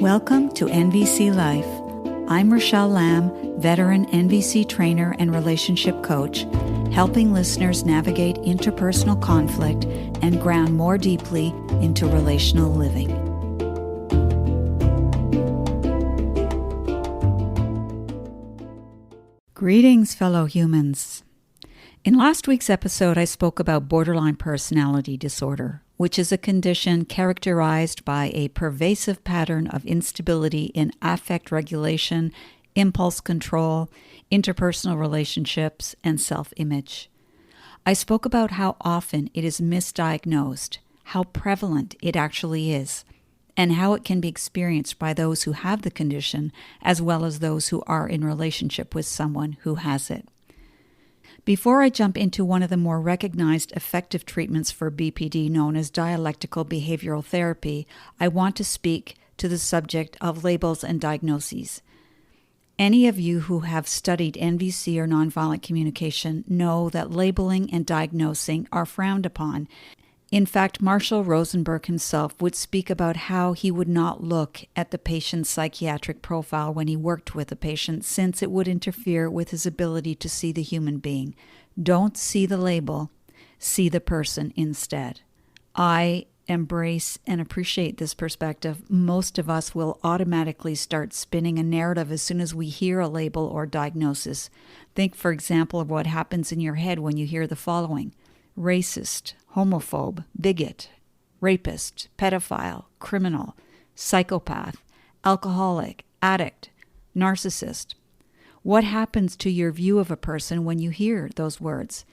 Welcome to NVC Life. I'm Rachelle Lamb, veteran NVC trainer and relationship coach, helping listeners navigate interpersonal conflict and ground more deeply into relational living. Greetings, fellow humans. In last week's episode, I spoke about borderline personality disorder, which is a condition characterized by a pervasive pattern of instability in affect regulation, impulse control, interpersonal relationships, and self-image. I spoke about how often it is misdiagnosed, how prevalent it actually is, and how it can be experienced by those who have the condition as well as those who are in relationship with someone who has it. Before I jump into one of the more recognized effective treatments for BPD known as Dialectical Behavioural Therapy, I want to speak to the subject of labels and diagnoses. Any of you who have studied NVC or nonviolent communication know that labeling and diagnosing are frowned upon. In fact, Marshall Rosenberg himself would speak about how he would not look at the patient's psychiatric profile when he worked with a patient since it would interfere with his ability to see the human being. Don't see the label, see the person instead. I embrace and appreciate this perspective. Most of us will automatically start spinning a narrative as soon as we hear a label or diagnosis. Think, for example, of what happens in your head when you hear the following: racist, homophobe, bigot, rapist, pedophile, criminal, psychopath, alcoholic, addict, narcissist. What happens to your view of a person when you hear those words?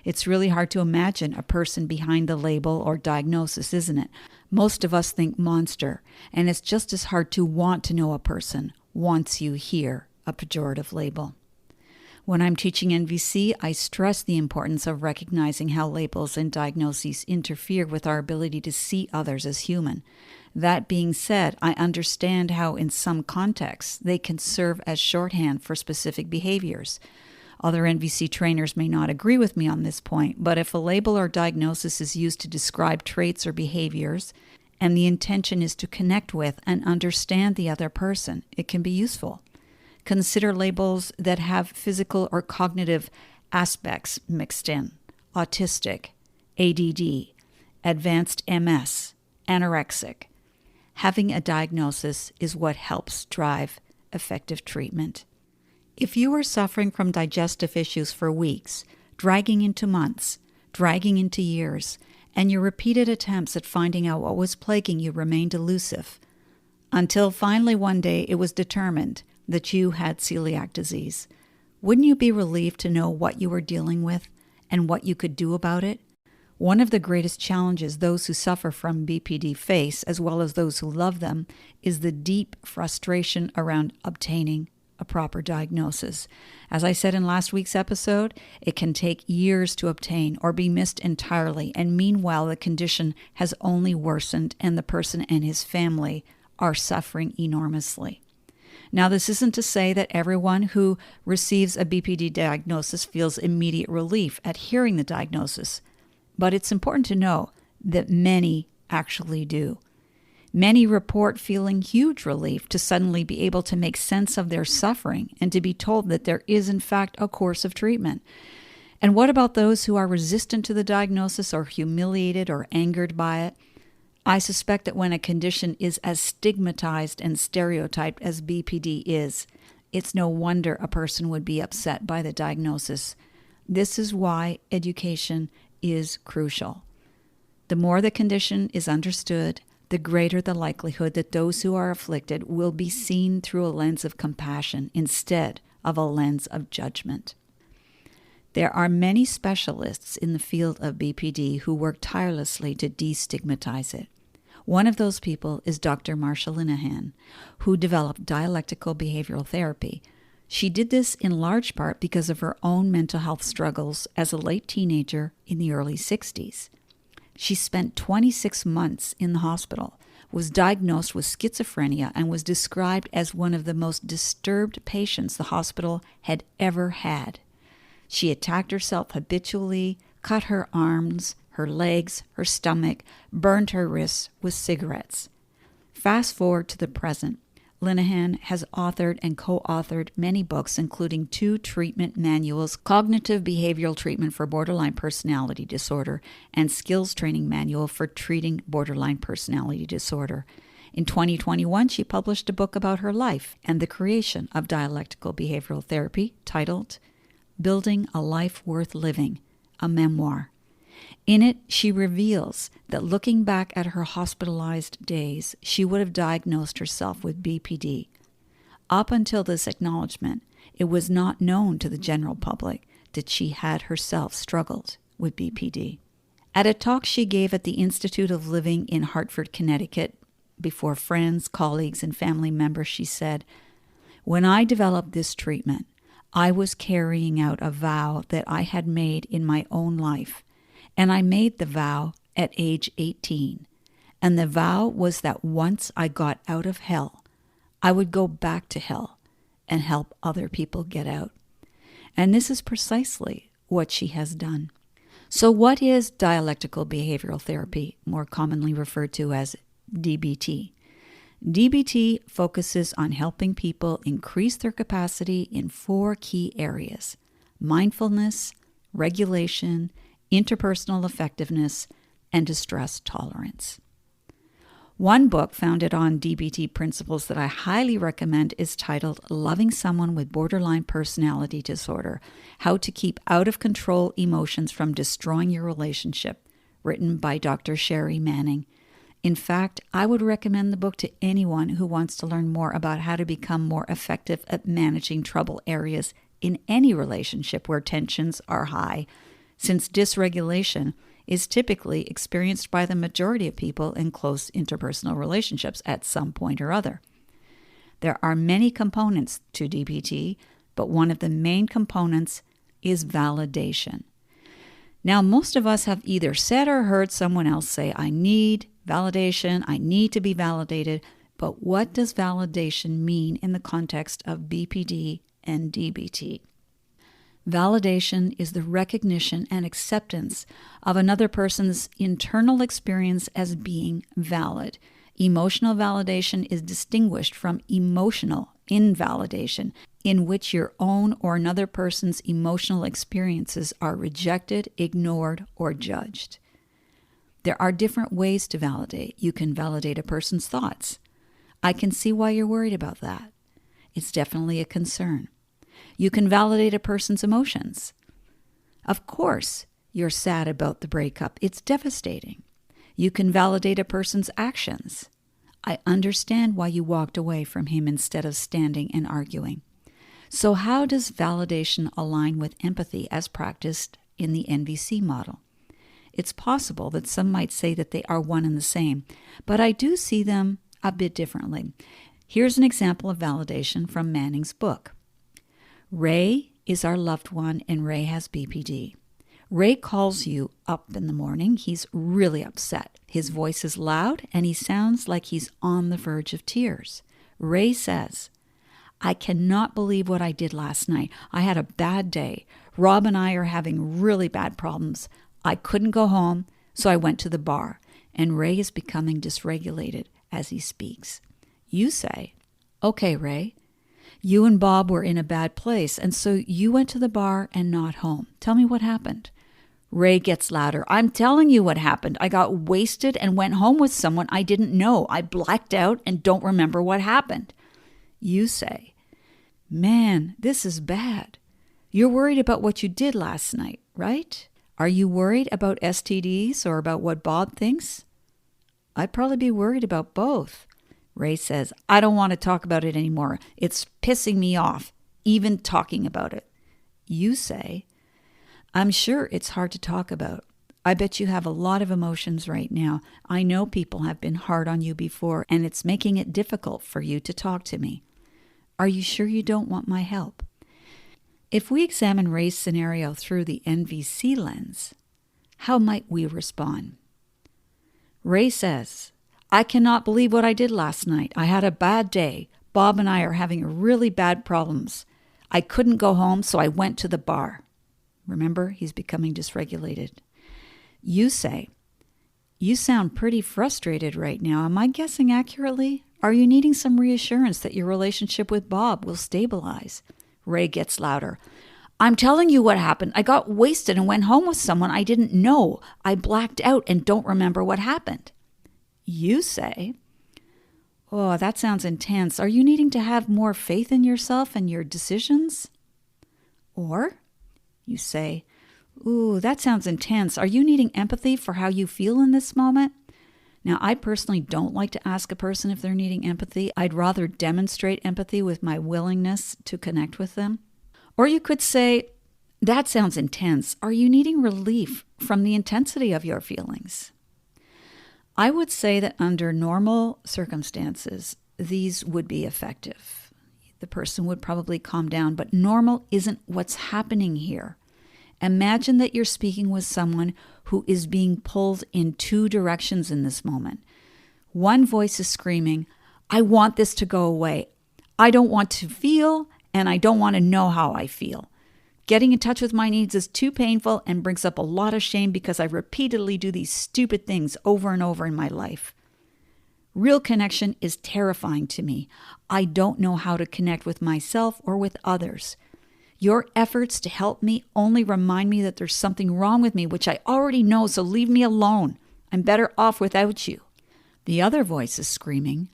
It's really hard to imagine a person behind the label or diagnosis, isn't it? Most of us think monster, and it's just as hard to want to know a person once you hear a pejorative label. When I'm teaching NVC, I stress the importance of recognizing how labels and diagnoses interfere with our ability to see others as human. That being said, I understand how in some contexts they can serve as shorthand for specific behaviors. Other NVC trainers may not agree with me on this point, but if a label or diagnosis is used to describe traits or behaviors, and the intention is to connect with and understand the other person, it can be useful. Consider labels that have physical or cognitive aspects mixed in: autistic, ADD, advanced MS, anorexic. Having a diagnosis is what helps drive effective treatment. If you are suffering from digestive issues for weeks, dragging into months, dragging into years, and your repeated attempts at finding out what was plaguing you remained elusive, until finally one day it was determined that you had celiac disease, wouldn't you be relieved to know what you were dealing with and what you could do about it? One of the greatest challenges those who suffer from BPD face, as well as those who love them, is the deep frustration around obtaining a proper diagnosis. As I said in last week's episode, it can take years to obtain or be missed entirely, and meanwhile the condition has only worsened and the person and his family are suffering enormously. Now, this isn't to say that everyone who receives a BPD diagnosis feels immediate relief at hearing the diagnosis, but it's important to know that many actually do. Many report feeling huge relief to suddenly be able to make sense of their suffering and to be told that there is, in fact, a course of treatment. And what about those who are resistant to the diagnosis or humiliated or angered by it? I suspect that when a condition is as stigmatized and stereotyped as BPD is, it's no wonder a person would be upset by the diagnosis. This is why education is crucial. The more the condition is understood, the greater the likelihood that those who are afflicted will be seen through a lens of compassion instead of a lens of judgment. There are many specialists in the field of BPD who work tirelessly to destigmatize it. One of those people is Dr. Marsha Linehan, who developed Dialectical Behavioural Therapy. She did this in large part because of her own mental health struggles as a late teenager in the early 60s. She spent 26 months in the hospital, was diagnosed with schizophrenia, and was described as one of the most disturbed patients the hospital had ever had. She attacked herself habitually, cut her arms, her legs, her stomach, burned her wrists with cigarettes. Fast forward to the present. Linehan has authored and co-authored many books, including 2 treatment manuals, Cognitive Behavioral Treatment for Borderline Personality Disorder and Skills Training Manual for Treating Borderline Personality Disorder. In 2021, she published a book about her life and the creation of Dialectical Behavioural Therapy titled Building a Life Worth Living, a memoir. In it, she reveals that looking back at her hospitalized days, she would have diagnosed herself with BPD. Up until this acknowledgement, it was not known to the general public that she had herself struggled with BPD. At a talk she gave at the Institute of Living in Hartford, Connecticut, before friends, colleagues, and family members, she said, "When I developed this treatment, I was carrying out a vow that I had made in my own life. And I made the vow at age 18. And the vow was that once I got out of hell, I would go back to hell and help other people get out." And this is precisely what she has done. So what is dialectical behavioral therapy, more commonly referred to as DBT? DBT focuses on helping people increase their capacity in 4 key areas: mindfulness, regulation, interpersonal effectiveness, and distress tolerance. One book founded on DBT principles that I highly recommend is titled Loving Someone with Borderline Personality Disorder: How to Keep Out of Control Emotions from Destroying Your Relationship, written by Dr. Sherry Manning. In fact, I would recommend the book to anyone who wants to learn more about how to become more effective at managing trouble areas in any relationship where tensions are high, since dysregulation is typically experienced by the majority of people in close interpersonal relationships at some point or other. There are many components to DBT, but one of the main components is validation. Now, most of us have either said or heard someone else say, "I need validation, I need to be validated," but what does validation mean in the context of BPD and DBT? Validation is the recognition and acceptance of another person's internal experience as being valid. Emotional validation is distinguished from emotional invalidation, in which your own or another person's emotional experiences are rejected, ignored, or judged. There are different ways to validate. You can validate a person's thoughts. I can see why you're worried about that. It's definitely a concern. You can validate a person's emotions. Of course, you're sad about the breakup. It's devastating. You can validate a person's actions. I understand why you walked away from him instead of standing and arguing. So how does validation align with empathy as practiced in the NVC model? It's possible that some might say that they are one and the same, but I do see them a bit differently. Here's an example of validation from Manning's book. Ray is our loved one, and Ray has BPD. Ray calls you up in the morning. He's really upset. His voice is loud, and he sounds like he's on the verge of tears. Ray says, "I cannot believe what I did last night. I had a bad day. Rob and I are having really bad problems. I couldn't go home, so I went to the bar." And Ray is becoming dysregulated as he speaks. You say, "Okay, Ray, you and Bob were in a bad place, and so you went to the bar and not home. Tell me what happened." Ray gets louder. "I'm telling you what happened. I got wasted and went home with someone I didn't know. I blacked out and don't remember what happened." You say, "Man, this is bad. You're worried about what you did last night, right? Are you worried about STDs or about what Bob thinks?" "I'd probably be worried about both." Ray says, "I don't want to talk about it anymore. It's pissing me off, even talking about it." You say, "I'm sure it's hard to talk about. I bet you have a lot of emotions right now. I know people have been hard on you before, and it's making it difficult for you to talk to me. Are you sure you don't want my help?" If we examine Ray's scenario through the NVC lens, how might we respond? Ray says, "I cannot believe what I did last night. I had a bad day. Bob and I are having really bad problems. I couldn't go home, so I went to the bar." Remember, he's becoming dysregulated. You say, You sound pretty frustrated right now. Am I guessing accurately? Are you needing some reassurance that your relationship with Bob will stabilize? Ray gets louder. I'm telling you what happened. I got wasted and went home with someone I didn't know. I blacked out and don't remember what happened. You say, oh, that sounds intense. Are you needing to have more faith in yourself and your decisions? Or you say, ooh, that sounds intense. Are you needing empathy for how you feel in this moment? Now, I personally don't like to ask a person if they're needing empathy. I'd rather demonstrate empathy with my willingness to connect with them. Or you could say, that sounds intense. Are you needing relief from the intensity of your feelings? I would say that under normal circumstances, these would be effective. The person would probably calm down, but normal isn't what's happening here. Imagine that you're speaking with someone who is being pulled in two directions in this moment. One voice is screaming, I want this to go away. I don't want to feel, and I don't want to know how I feel. Getting in touch with my needs is too painful and brings up a lot of shame because I repeatedly do these stupid things over and over in my life. Real connection is terrifying to me. I don't know how to connect with myself or with others. Your efforts to help me only remind me that there's something wrong with me, which I already know, so leave me alone. I'm better off without you. The other voice is screaming,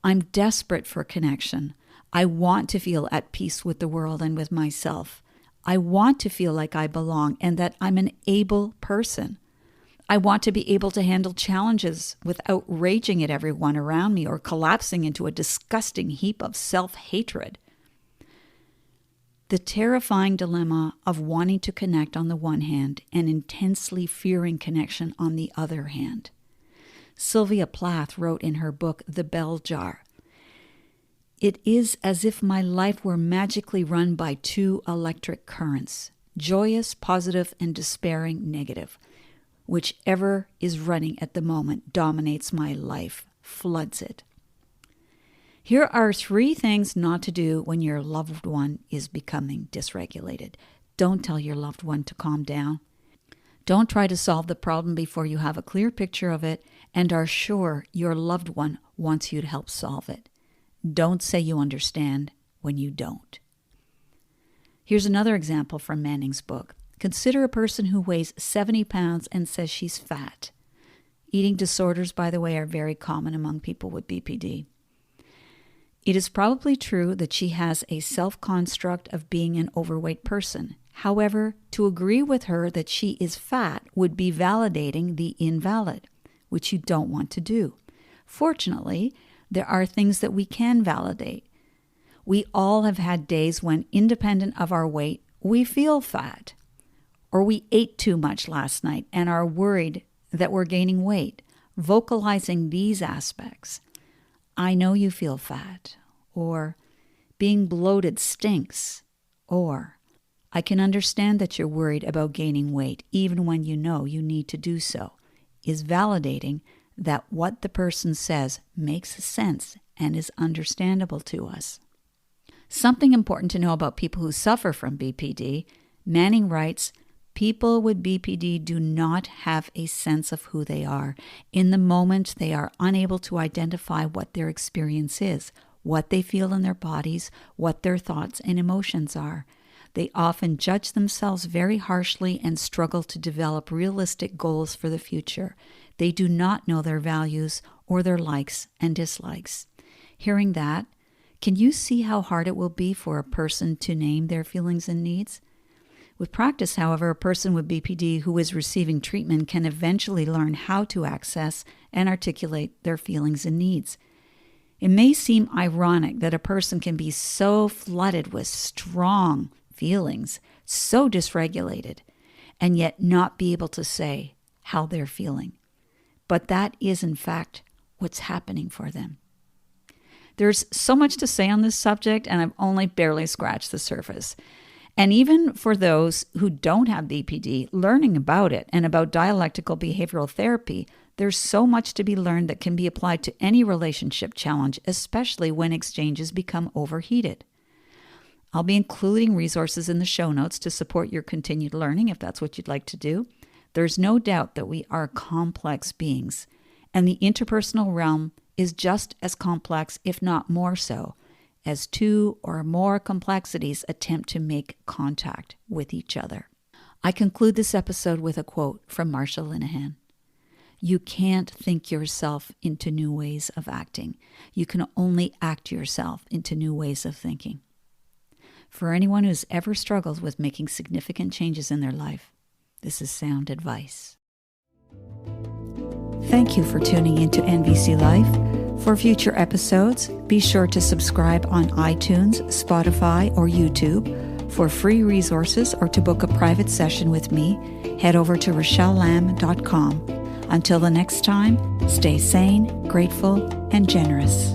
I'm desperate for connection. I want to feel at peace with the world and with myself. I want to feel like I belong and that I'm an able person. I want to be able to handle challenges without raging at everyone around me or collapsing into a disgusting heap of self-hatred. The terrifying dilemma of wanting to connect on the one hand and intensely fearing connection on the other hand. Sylvia Plath wrote in her book, The Bell Jar, it is as if my life were magically run by two electric currents, joyous, positive, and despairing, negative. Whichever is running at the moment dominates my life, floods it. Here are 3 things not to do when your loved one is becoming dysregulated. Don't tell your loved one to calm down. Don't try to solve the problem before you have a clear picture of it and are sure your loved one wants you to help solve it. Don't say you understand when you don't. Here's another example from Manning's book. Consider a person who weighs 70 pounds and says she's fat. Eating disorders, by the way, are very common among people with BPD. It is probably true that she has a self-construct of being an overweight person. However, to agree with her that she is fat would be validating the invalid, which you don't want to do. Fortunately, there are things that we can validate. We all have had days when, independent of our weight, we feel fat. Or we ate too much last night and are worried that we're gaining weight. Vocalizing these aspects. I know you feel fat, or being bloated stinks, or I can understand that you're worried about gaining weight even when you know you need to do so, is validating that what the person says makes sense and is understandable to us. Something important to know about people who suffer from BPD, Manning writes, people with BPD do not have a sense of who they are. In the moment, they are unable to identify what their experience is, what they feel in their bodies, what their thoughts and emotions are. They often judge themselves very harshly and struggle to develop realistic goals for the future. They do not know their values or their likes and dislikes. Hearing that, can you see how hard it will be for a person to name their feelings and needs? With practice, however, a person with BPD who is receiving treatment can eventually learn how to access and articulate their feelings and needs. It may seem ironic that a person can be so flooded with strong feelings, so dysregulated, and yet not be able to say how they're feeling. But that is, in fact, what's happening for them. There's so much to say on this subject, and I've only barely scratched the surface. And even for those who don't have BPD, learning about it and about dialectical behavioral therapy, there's so much to be learned that can be applied to any relationship challenge, especially when exchanges become overheated. I'll be including resources in the show notes to support your continued learning if that's what you'd like to do. There's no doubt that we are complex beings, and the interpersonal realm is just as complex, if not more so, as two or more complexities attempt to make contact with each other. I conclude this episode with a quote from Marsha Linehan. You can't think yourself into new ways of acting. You can only act yourself into new ways of thinking. For anyone who's ever struggled with making significant changes in their life, this is sound advice. Thank you for tuning into NVC Life. For future episodes, be sure to subscribe on iTunes, Spotify, or YouTube. For free resources or to book a private session with me, head over to RachelleLamb.com. Until the next time, stay sane, grateful, and generous.